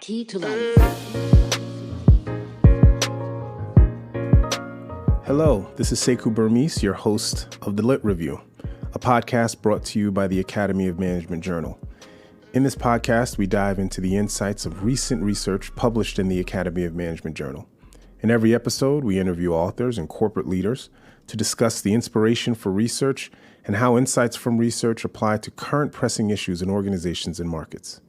Key to life. Hello, this is Sekou Burmese, your host of The Lit Review, a podcast brought to you by the Academy of Management Journal. In this podcast, we dive into the insights of recent research published in the Academy of Management Journal. In every episode, we interview authors and corporate leaders to discuss the inspiration for research and how insights from research apply to current pressing issues in organizations and markets.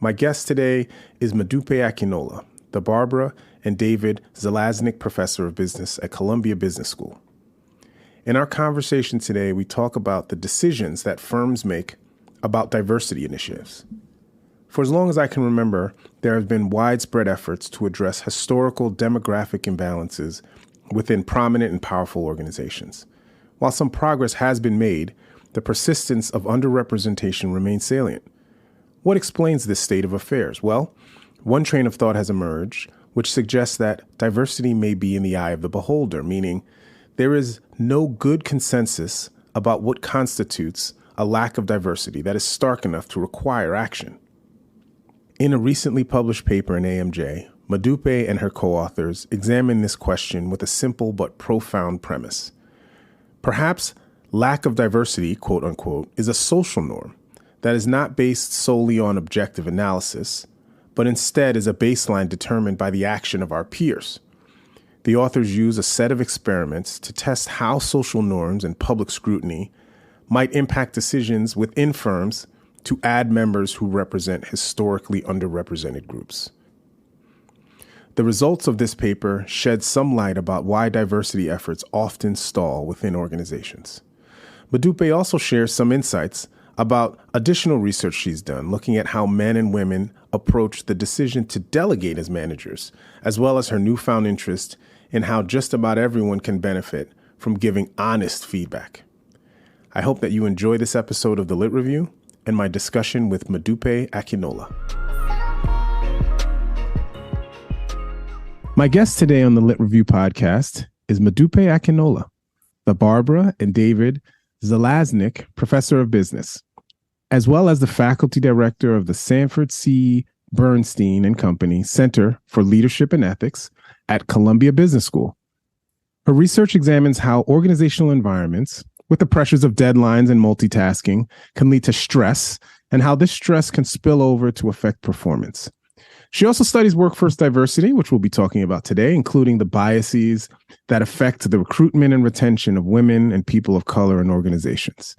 My guest today is Modupe Akinola, the Barbara and David Zalaznick Professor of Business at Columbia Business School. In our conversation today, we talk about the decisions that firms make about diversity initiatives. For as long as I can remember, there have been widespread efforts to address historical demographic imbalances within prominent and powerful organizations. While some progress has been made, the persistence of underrepresentation remains salient. What explains this state of affairs? Well, one train of thought has emerged, which suggests that diversity may be in the eye of the beholder, meaning there is no good consensus about what constitutes a lack of diversity that is stark enough to require action. In a recently published paper in AMJ, Modupe and her co-authors examine this question with a simple but profound premise. Perhaps lack of diversity, quote unquote, is a social norm that is not based solely on objective analysis, but instead is a baseline determined by the action of our peers. The authors use a set of experiments to test how social norms and public scrutiny might impact decisions within firms to add members who represent historically underrepresented groups. The results of this paper shed some light about why diversity efforts often stall within organizations. Modupe also shares some insights about additional research she's done, looking at how men and women approach the decision to delegate as managers, as well as her newfound interest in how just about everyone can benefit from giving honest feedback. I hope that you enjoy this episode of The Lit Review and my discussion with Modupe Akinola. My guest today on the Lit Review podcast is Modupe Akinola, the Barbara and David Zalaznick Professor of Business, as well as the faculty director of the Sanford C. Bernstein and Company Center for Leadership and Ethics at Columbia Business School. Her research examines how organizational environments, with the pressures of deadlines and multitasking, can lead to stress and how this stress can spill over to affect performance. She also studies workforce diversity, which we'll be talking about today, including the biases that affect the recruitment and retention of women and people of color in organizations.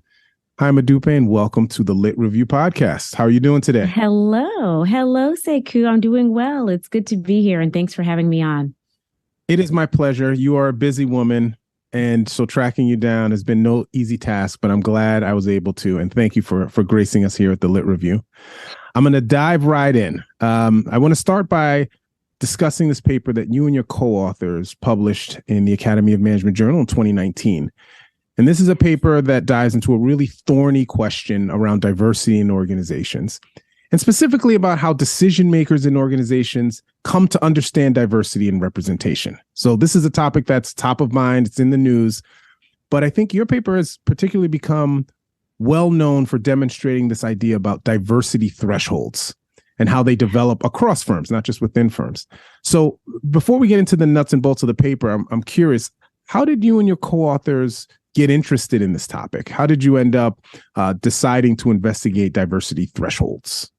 Hi, Modupe, and welcome to the Lit Review podcast. How are you doing today? Hello, Sekou. I'm doing well. It's good to be here, and thanks for having me on. It is my pleasure. You are a busy woman, and so tracking you down has been no easy task, but I'm glad I was able to, and thank you for gracing us here at the Lit Review. I'm going to dive right in. I want to start by discussing this paper that you and your co-authors published in the Academy of Management Journal in 2019. And this is a paper that dives into a really thorny question around diversity in organizations, and specifically about how decision makers in organizations come to understand diversity and representation. So this is a topic that's top of mind. It's in the news. But I think your paper has particularly become well known for demonstrating this idea about diversity thresholds and how they develop across firms, not just within firms. So before we get into the nuts and bolts of the paper, I'm curious, how did you and your co-authors get interested in this topic? How did you end up deciding to investigate diversity thresholds?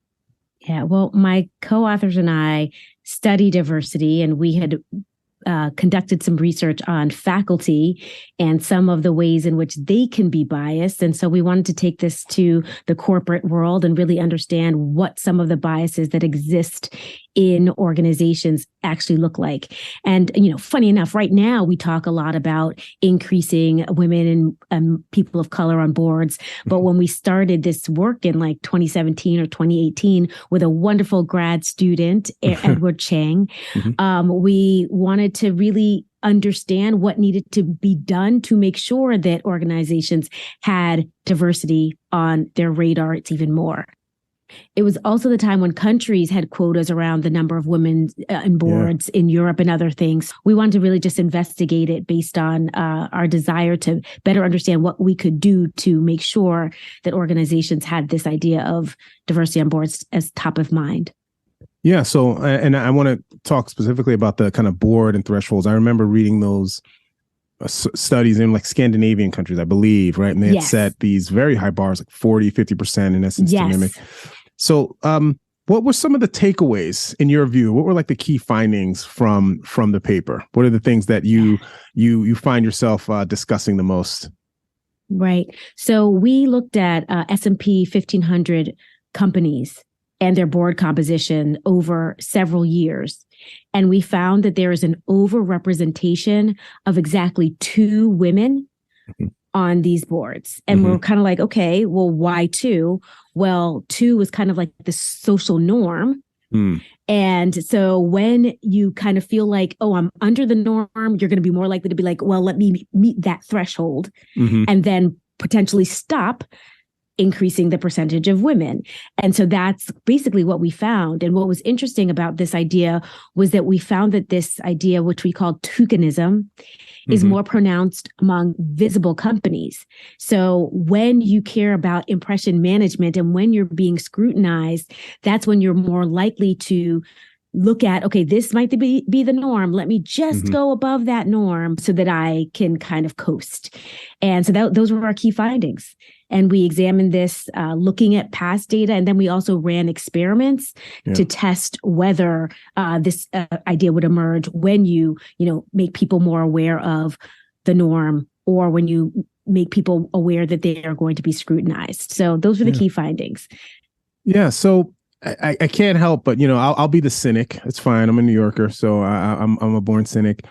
Yeah, well, my co-authors and I study diversity, and we had conducted some research on faculty and some of the ways in which they can be biased. And so we wanted to take this to the corporate world and really understand what some of the biases that exist in organizations actually look like. And, funny enough, right now we talk a lot about increasing women and people of color on boards. But when we started this work in like 2017 or 2018 with a wonderful grad student, Edward Chang, we wanted to really understand what needed to be done to make sure that organizations had diversity on their radar. It's even more. It was also the time when countries had quotas around the number of women in boards in Europe and other things. We wanted to really just investigate it based on our desire to better understand what we could do to make sure that organizations had this idea of diversity on boards as top of mind. Yeah. So, and I want to talk specifically about the kind of board and thresholds. I remember reading those studies in like Scandinavian countries, I believe, right? And they had Yes. set these very high bars, like 40, 50% in essence to mimic. Yes. So, what were some of the takeaways in your view? What were like the key findings from the paper? What are the things that you find yourself discussing the most? Right. So we looked at S&P 1500 companies and their board composition over several years. And we found that there is an overrepresentation of exactly 2 women on these boards. And we're kind of like, okay, well, why 2? Well, 2 was kind of like the social norm. And so when you kind of feel like, oh, I'm under the norm, you're going to be more likely to be like, well, let me meet that threshold and then potentially stop increasing the percentage of women. And so that's basically what we found. And what was interesting about this idea was that we found that this idea, which we call tokenism, is more pronounced among visible companies. So when you care about impression management and when you're being scrutinized, that's when you're more likely to look at, okay, this might be the norm. Let me just go above that norm so that I can kind of coast. And so those were our key findings. And we examined this looking at past data. And then we also ran experiments to test whether this idea would emerge when you make people more aware of the norm or when you make people aware that they are going to be scrutinized. So those were the key findings. Yeah. So I can't help but, I'll be the cynic. It's fine. I'm a New Yorker, so I'm a born cynic.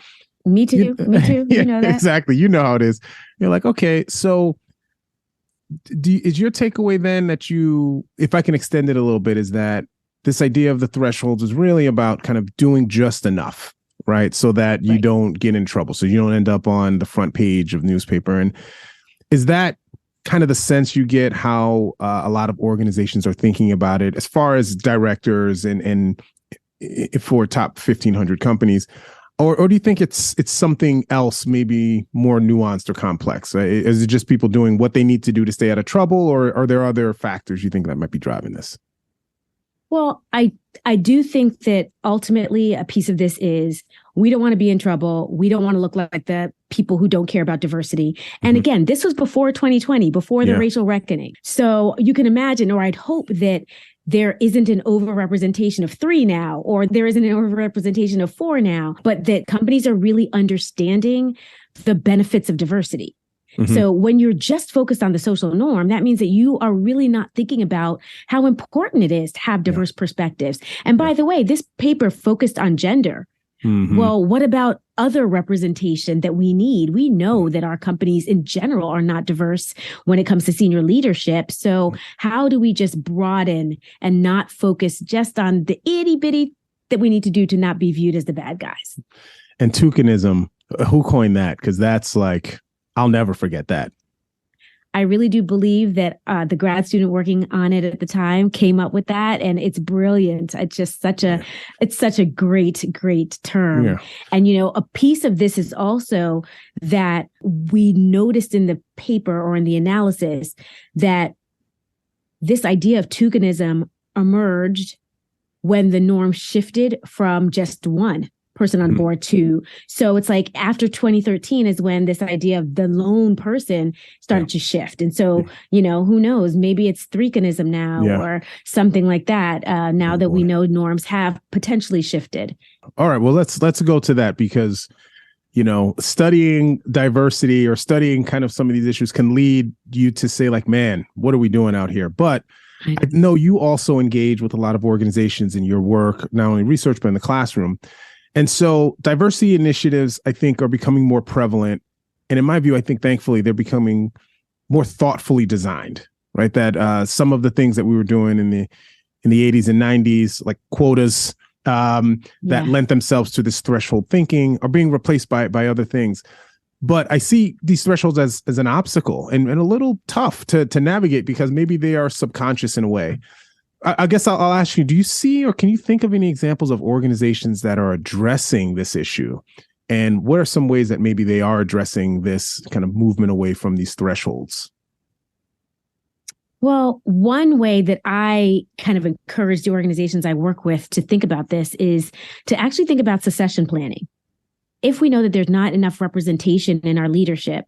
Me too. Me too. Yeah, you know that. Exactly. You know how it is. You're like, okay, so is your takeaway then that if I can extend it a little bit, is that this idea of the thresholds is really about kind of doing just enough, right? So that you don't get in trouble. So you don't end up on the front page of newspaper. And is that kind of the sense you get how a lot of organizations are thinking about it as far as directors and for top 1,500 companies? Or do you think it's something else, maybe more nuanced or complex? Is it just people doing what they need to do to stay out of trouble, or are there other factors you think that might be driving this? Well, I do think that ultimately a piece of this is we don't want to be in trouble. We don't want to look like the people who don't care about diversity. And again, this was before 2020, before the racial reckoning. So you can imagine, or I'd hope that there isn't an overrepresentation of 3 now, or there isn't an overrepresentation of 4 now, but that companies are really understanding the benefits of diversity. So when you're just focused on the social norm, that means that you are really not thinking about how important it is to have diverse perspectives. And by the way, this paper focused on gender. Well, what about other representation that we need? We know that our companies in general are not diverse when it comes to senior leadership. So how do we just broaden and not focus just on the itty bitty that we need to do to not be viewed as the bad guys? And tokenism, who coined that? Because that's like, I'll never forget that. I really do believe that the grad student working on it at the time came up with that, and it's brilliant. It's just such a great term. Yeah. And a piece of this is also that we noticed in the paper or in the analysis that this idea of tokenism emerged when the norm shifted from just one person on board to. So it's like after 2013 is when this idea of the lone person started to shift. And so, who knows, maybe it's threecanism now or something like that. Now that we know norms have potentially shifted. All right. Well, let's go to that because, studying diversity or studying kind of some of these issues can lead you to say like, man, what are we doing out here? But I know you also engage with a lot of organizations in your work, not only research, but in the classroom. And so diversity initiatives, I think, are becoming more prevalent. And in my view, I think, thankfully, they're becoming more thoughtfully designed, right? That some of the things that we were doing in the 80s and 90s, like quotas that lent themselves to this threshold thinking, are being replaced by other things. But I see these thresholds as an obstacle and a little tough to navigate because maybe they are subconscious in a way. I guess I'll ask you, do you see or can you think of any examples of organizations that are addressing this issue? And what are some ways that maybe they are addressing this kind of movement away from these thresholds? Well, one way that I kind of encourage the organizations I work with to think about this is to actually think about succession planning. If we know that there's not enough representation in our leadership,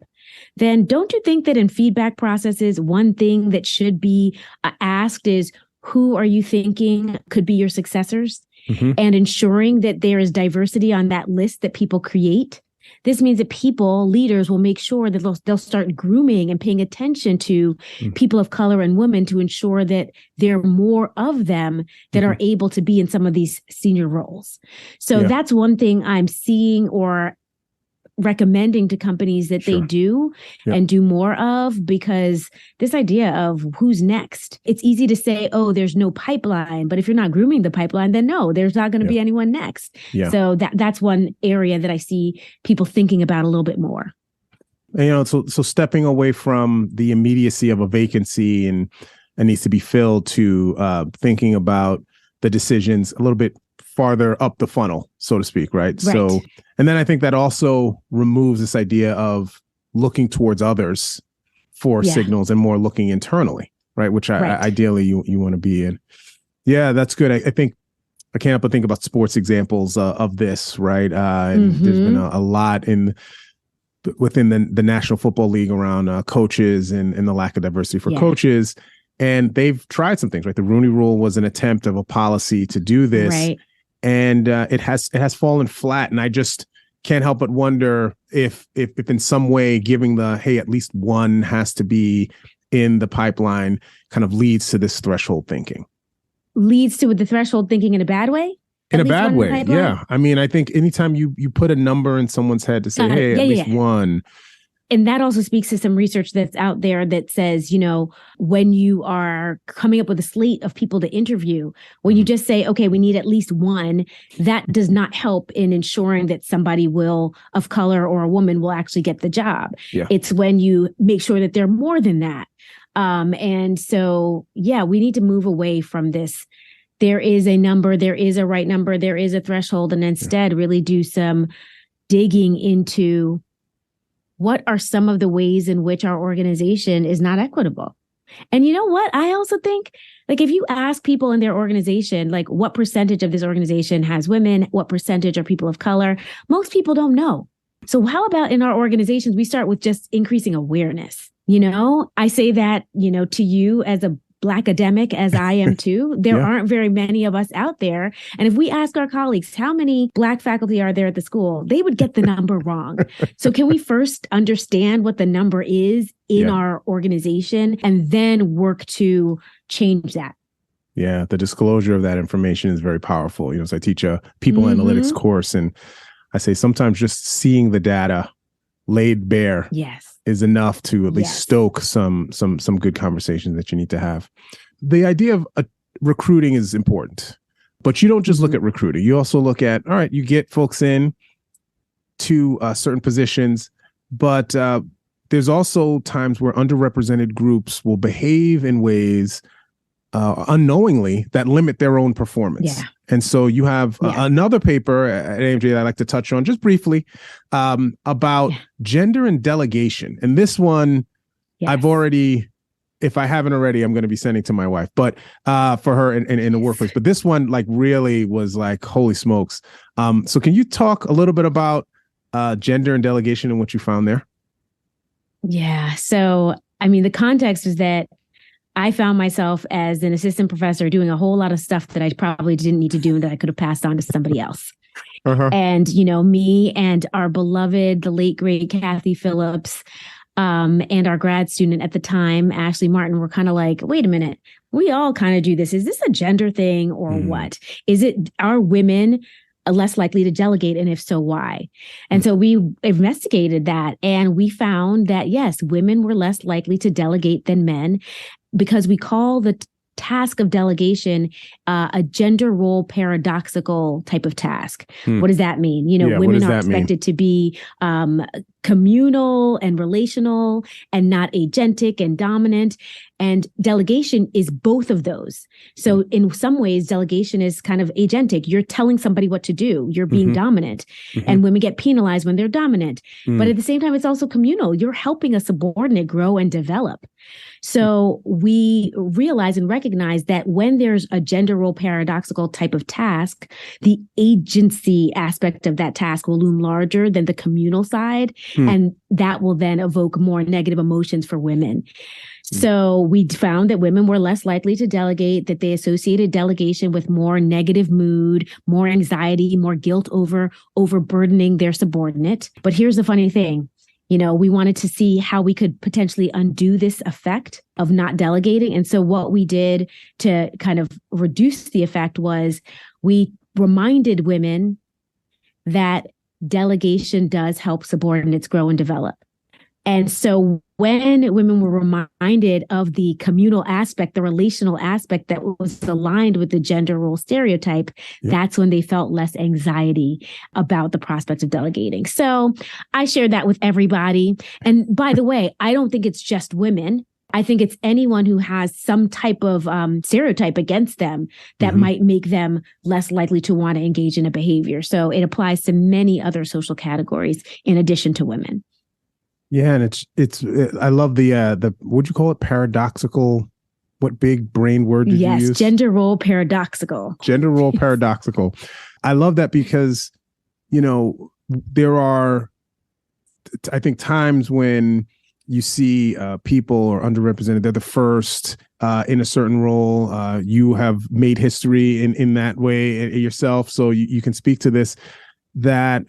then don't you think that in feedback processes, one thing that should be asked is, who are you thinking could be your successors? Mm-hmm. And ensuring that there is diversity on that list that people create. This means that leaders will make sure that they'll start grooming and paying attention to people of color and women to ensure that there are more of them that are able to be in some of these senior roles. So that's one thing I'm seeing or recommending to companies that they do and do more of, because this idea of who's next, it's easy to say, oh, there's no pipeline. But if you're not grooming the pipeline, then no, there's not going to be anyone next. Yeah. So that's one area that I see people thinking about a little bit more. And, so stepping away from the immediacy of a vacancy and needs to be filled to thinking about the decisions a little bit farther up the funnel, so to speak, right? So, and then I think that also removes this idea of looking towards others for signals and more looking internally, right? Which ideally you want to be in. Yeah, that's good. I think I can't help but think about sports examples of this, right? And there's been a lot within the National Football League around coaches and the lack of diversity for coaches. And they've tried some things, right? The Rooney Rule was an attempt of a policy to do this. Right. And it has fallen flat. And I just can't help but wonder if in some way giving at least one has to be in the pipeline kind of leads to this threshold thinking. Leads to the threshold thinking in a bad way? In a bad way, yeah. I mean, I think anytime you put a number in someone's head to say, hey, at least one. And that also speaks to some research that's out there that says, when you are coming up with a slate of people to interview, when you just say, okay, we need at least one, that does not help in ensuring that somebody of color or a woman will actually get the job. Yeah. It's when you make sure that they're more than that. And so, we need to move away from this. There is a number, there is a right number, there is a threshold, and instead really do some digging into what are some of the ways in which our organization is not equitable. And you know what? I also think, if you ask people in their organization, what percentage of this organization has women, what percentage are people of color, most people don't know. So how about in our organizations, we start with just increasing awareness? I say that, to you as a Black academic, as I am too, there aren't very many of us out there. And if we ask our colleagues, how many Black faculty are there at the school, they would get the number wrong. So can we first understand what the number is in our organization and then work to change that? Yeah, the disclosure of that information is very powerful. As I teach a people analytics course, and I say sometimes just seeing the data laid bare is enough to at least stoke some good conversations that you need to have. The idea of recruiting is important, but you don't just look at recruiting. You also look at, all right, you get folks in to certain positions, but there's also times where underrepresented groups will behave in ways unknowingly that limit their own performance. Yeah. And so you have another paper at AMJ that I'd like to touch on just briefly about gender and delegation. And this one, I've already, if I haven't already, I'm going to be sending to my wife, but for her in the workplace. But this one really was holy smokes. So can you talk a little bit about gender and delegation and what you found there? Yeah. So, the context is that I found myself as an assistant professor doing a whole lot of stuff that I probably didn't need to do and that I could have passed on to somebody else. And, me and our beloved, the late great Kathy Phillips, and our grad student at the time, Ashley Martin, were kind of like, wait a minute, we all kind of do this. Is this a gender thing or what? Are women less likely to delegate? And if so, why? And so we investigated that and we found that, yes, women were less likely to delegate than men, because we call the task of delegation a gender role paradoxical type of task. What does that mean? Yeah, women are expected to be communal and relational and not agentic and dominant. And delegation is both of those. So in some ways, delegation is kind of agentic. You're telling somebody what to do. You're being dominant. And women get penalized when they're dominant. But at the same time, it's also communal. You're helping a subordinate grow and develop. So we realize and recognize that when there's a gender role paradoxical type of task, the agency aspect of that task will loom larger than the communal side. And that will then evoke more negative emotions for women. So we found that women were less likely to delegate, that they associated delegation with more negative mood, more anxiety, more guilt over overburdening their subordinate. But here's the funny thing. We wanted to see how we could potentially undo this effect of not delegating. And so what we did to kind of reduce the effect was we reminded women that delegation does help subordinates grow and develop. And so when women were reminded of the communal aspect, the relational aspect that was aligned with the gender role stereotype, that's when they felt less anxiety about the prospect of delegating. So I shared that with everybody. And by the way, I don't think it's just women. I think it's anyone who has some type of stereotype against them that might make them less likely to want to engage in a behavior. So it applies to many other social categories in addition to women. Yeah, and it's I love the what'd you call it? Paradoxical. What big brain word did you use? Yes, gender role paradoxical. Gender role paradoxical. I love that because there are, I think, times when you see people are underrepresented. They're the first in a certain role. You have made history in that way yourself, so you can speak to this. That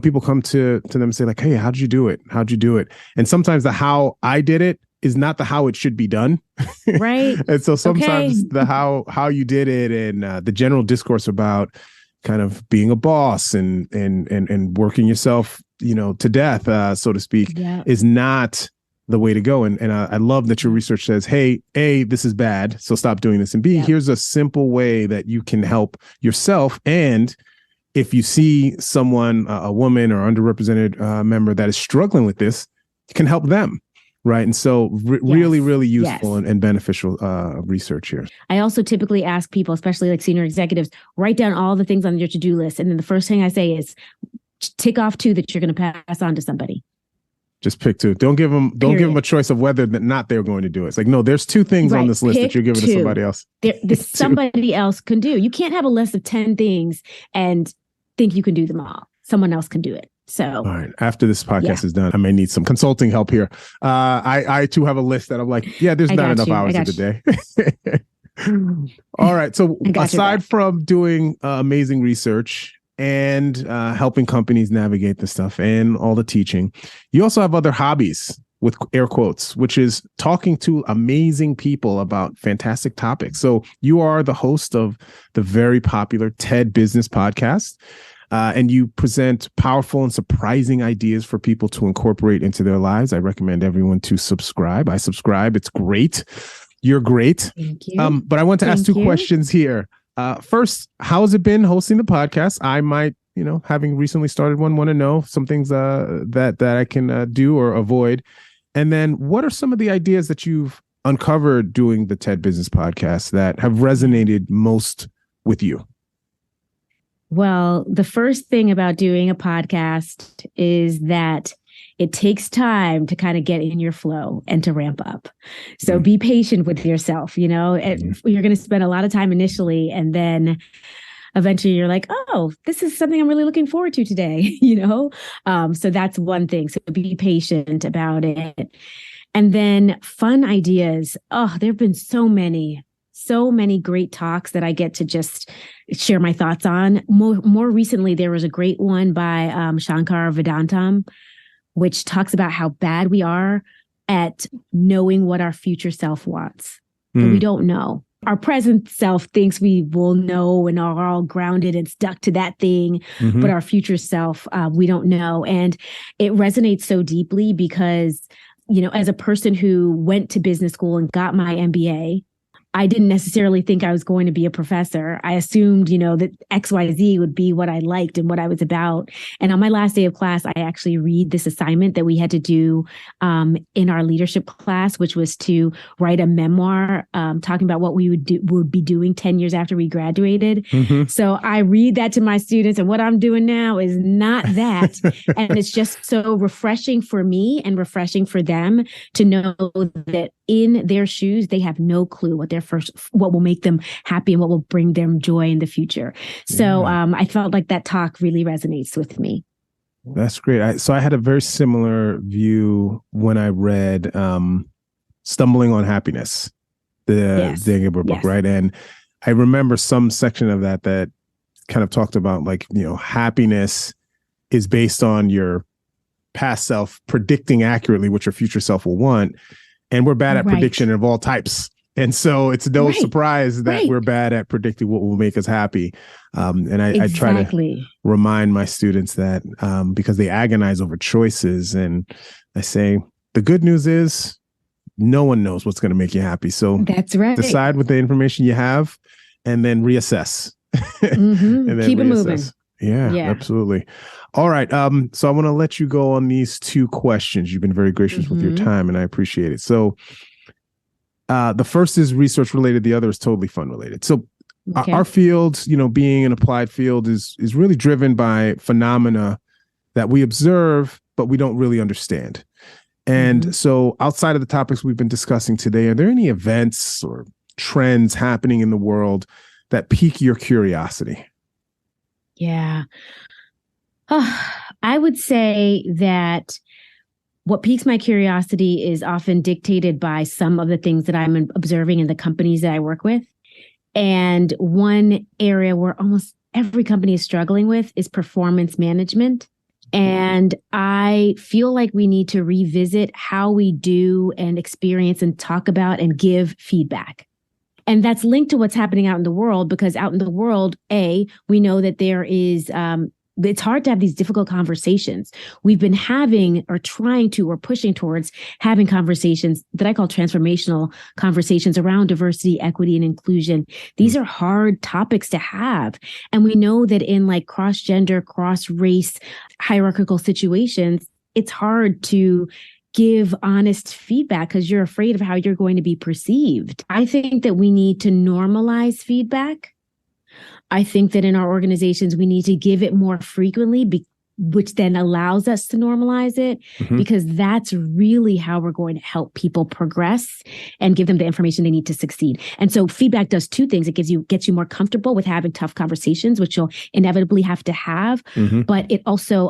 people come to them and say like, hey, how'd you do it? How'd you do it? And sometimes the how I did it is not the how it should be done. Right. And so sometimes the how you did it and the general discourse about kind of being a boss and working yourself, to death, so to speak, is not the way to go. And I love that your research says, hey, A, this is bad, so stop doing this. And B, here's a simple way that you can help yourself. And if you see someone, a woman or underrepresented member that is struggling with this, you can help them. Right. And so really, really useful and beneficial research here. I also typically ask people, especially like senior executives, write down all the things on your to-do list. And then the first thing I say is tick off 2 that you're going to pass on to somebody. Just pick 2. Don't give them a choice of whether or not they're going to do it. It's like, no, there's 2 things on this list that you're giving to somebody else. Somebody else can do. You can't have a list of 10 things and think you can do them all. Someone else can do it. So, all right. After this podcast is done, I may need some consulting help here. I too have a list that I'm like, there's not enough hours in the day. All right. So aside from doing amazing research and helping companies navigate the stuff and all the teaching, you also have other hobbies, with air quotes, which is talking to amazing people about fantastic topics. So you are the host of the very popular TED Business podcast, and you present powerful and surprising ideas for people to incorporate into their lives. I recommend everyone to subscribe. I subscribe. It's great. You're great. Thank you. But I want to ask 2 questions here. First, how has it been hosting the podcast? I might, having recently started one, want to know some things that I can do or avoid. And then what are some of the ideas that you've uncovered doing the TED Business podcast that have resonated most with you? Well, the first thing about doing a podcast is that it takes time to kind of get in your flow and to ramp up. So be patient with yourself. You're going to spend a lot of time initially, and then eventually you're like, oh, this is something I'm really looking forward to today, So that's one thing. So be patient about it. And then fun ideas. Oh, there have been so many great talks that I get to just share my thoughts on. More recently, there was a great one by Shankar Vedantam, which talks about how bad we are at knowing what our future self wants, but we don't know. Our present self thinks we will know and are all grounded and stuck to that thing, but our future self, we don't know. And it resonates so deeply because, as a person who went to business school and got my MBA, I didn't necessarily think I was going to be a professor. I assumed, that XYZ would be what I liked and what I was about. And on my last day of class, I actually read this assignment that we had to do in our leadership class, which was to write a memoir talking about what we would be doing 10 years after we graduated. Mm-hmm. So I read that to my students, and what I'm doing now is not that. And it's just so refreshing for me and refreshing for them to know that in their shoes, they have no clue what will make them happy and what will bring them joy in the future. So I felt like that talk really resonates with me. That's great. So I had a very similar view when I read Stumbling on Happiness, the Daniel book, right? And I remember some section of that kind of talked about happiness is based on your past self predicting accurately what your future self will want. And we're bad at prediction of all types. And so it's no surprise that we're bad at predicting what will make us happy. And I try to remind my students that because they agonize over choices. And I say, the good news is no one knows what's going to make you happy. So that's right. Decide with the information you have and then reassess. Mm-hmm. And then keep it moving. Yeah, absolutely. All right. So I want to let you go on these two questions. You've been very gracious with your time, and I appreciate it. So the first is research related. The other is totally fun related. So our field, being an applied field is really driven by phenomena that we observe, but we don't really understand. And so outside of the topics we've been discussing today, are there any events or trends happening in the world that pique your curiosity? Yeah. I would say that what piques my curiosity is often dictated by some of the things that I'm observing in the companies that I work with. And one area where almost every company is struggling with is performance management. And I feel like we need to revisit how we do and experience and talk about and give feedback. And that's linked to what's happening out in the world, because out in the world, we know that there is, it's hard to have these difficult conversations. We've been having or pushing towards having conversations that I call transformational conversations around diversity, equity, and inclusion. These are hard topics to have. And we know that in like cross-gender, cross-race, hierarchical situations, it's hard to give honest feedback because you're afraid of how you're going to be perceived. I think that we need to normalize feedback. I think that in our organizations, we need to give it more frequently, which then allows us to normalize it, because that's really how we're going to help people progress and give them the information they need to succeed. And so feedback does two things. It gets you more comfortable with having tough conversations, which you'll inevitably have to have, but it also,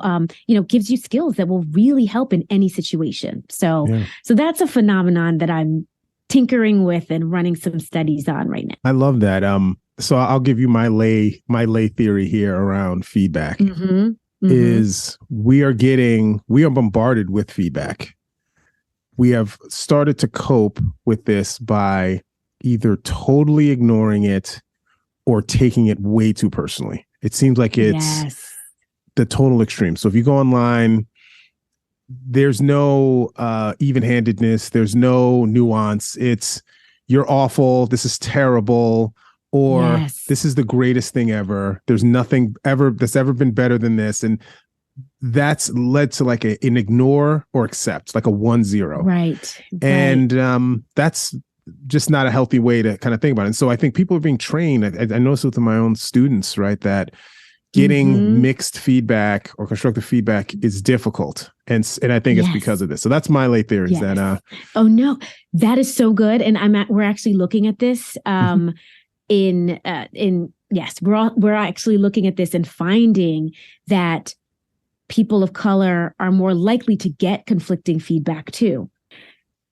gives you skills that will really help in any situation. So that's a phenomenon that I'm tinkering with and running some studies on right now. I love that. So I'll give you my lay theory here around feedback. Is we are bombarded with feedback. We have started to cope with this by either totally ignoring it or taking it way too personally. It seems like it's the total extreme. So if you go online, there's no even-handedness. There's no nuance. It's you're awful. This is terrible. Or this is the greatest thing ever. There's nothing ever that's ever been better than this. And that's led to like an ignore or accept, like a 1-0. Right. And that's just not a healthy way to kind of think about it. And so I think people are being trained. I noticed with my own students, right, that getting mixed feedback or constructive feedback is difficult. And I think it's because of this. So that's my late theory. That oh no, that is so good. And we're actually looking at this. We're actually looking at this and finding that people of color are more likely to get conflicting feedback too.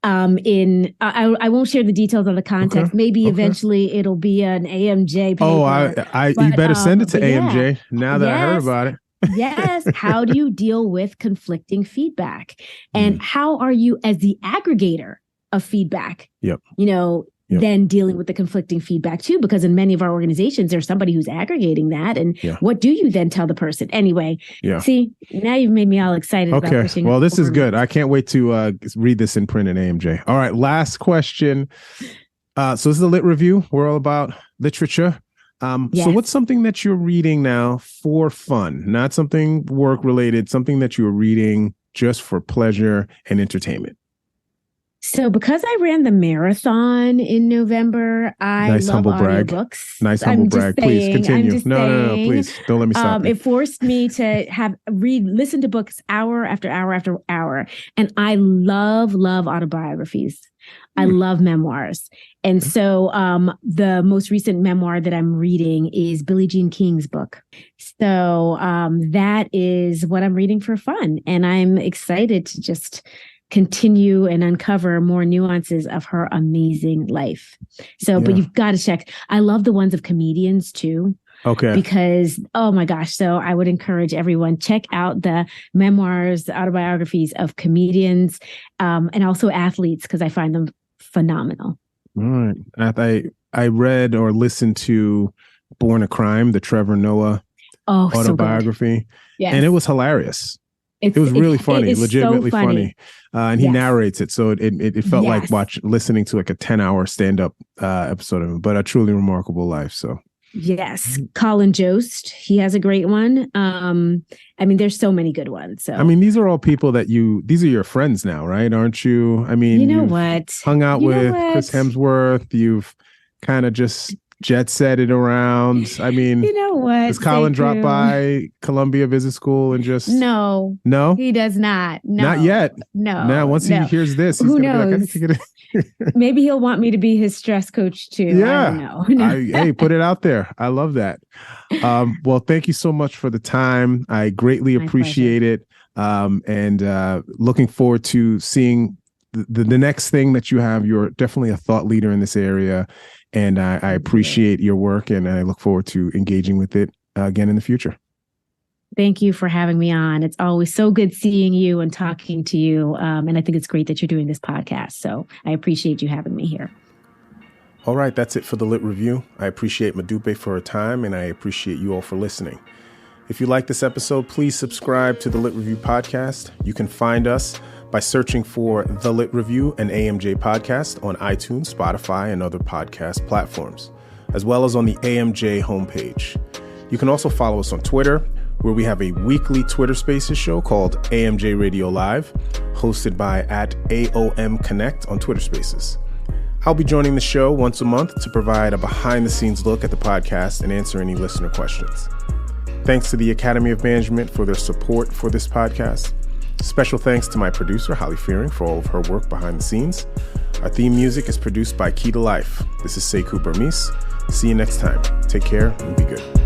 I won't share the details of the context. Maybe eventually it'll be an AMJ paper. You better send it to AMJ now that I heard about it. Yes. How do you deal with conflicting feedback? And how are you as the aggregator of feedback? Then dealing with the conflicting feedback too, because in many of our organizations, there's somebody who's aggregating that. And what do you then tell the person? Anyway, see, now you've made me all excited about pushing. Well, this is good. I can't wait to read this in print at AMJ. All right, last question. So this is the Lit Review. We're all about literature. Yes. So what's something that you're reading now for fun, not something work related, something that you're reading just for pleasure and entertainment? So because I ran the marathon in November, I Nice love humble brag. audiobooks. Nice humble brag. Please continue. No, please don't let me stop you. It forced me to listen to books hour after hour after hour. And I love autobiographies. I love memoirs. And so the most recent memoir that I'm reading is Billie Jean King's book. So that is what I'm reading for fun. And I'm excited to just continue and uncover more nuances of her amazing life. So, but you've got to check. I love the ones of comedians too. Okay. Because, oh my gosh. So I would encourage everyone, check out the memoirs, the autobiographies of comedians, and also athletes, because I find them phenomenal. All right. I read or listened to Born a Crime, the Trevor Noah autobiography. So yes. And it was hilarious. It was really funny, legitimately so funny. And he narrates it. So it felt like listening to like a 10-hour stand-up episode of him, but a truly remarkable life. So yes. Colin Jost, he has a great one. I mean, there's so many good ones. So I mean, these are all people that these are your friends now, right? Aren't you? I mean, you know what? Hung out with Chris Hemsworth. You've kind of just jet set it around. I mean, you know what? Does Colin drop by Columbia Visit School and just no, he does not. No, not yet. No. Now, once he hears this, he's who gonna knows? Be like, I need to get it. Maybe he'll want me to be his stress coach too. Yeah, I don't know. Hey, put it out there. I love that. Well, thank you so much for the time. I greatly appreciate it. And looking forward to seeing the next thing that you have. You're definitely a thought leader in this area. And I appreciate your work, and I look forward to engaging with it again in the future. Thank you for having me on. It's always so good seeing you and talking to you. And I think it's great that you're doing this podcast. So I appreciate you having me here. All right, that's it for the Lit Review. I appreciate Modupe for her time, and I appreciate you all for listening. If you like this episode, please subscribe to the Lit Review podcast. You can find us by searching for The Lit Review and AMJ podcast on iTunes, Spotify, and other podcast platforms, as well as on the AMJ homepage. You can also follow us on Twitter, where we have a weekly Twitter Spaces show called AMJ Radio Live, hosted by @AOM Connect on Twitter Spaces. I'll be joining the show once a month to provide a behind-the-scenes look at the podcast and answer any listener questions. Thanks to the Academy of Management for their support for this podcast. Special thanks to my producer, Holly Fearing, for all of her work behind the scenes. Our theme music is produced by Key to Life. This is Sekou Burmese. See you next time. Take care and be good.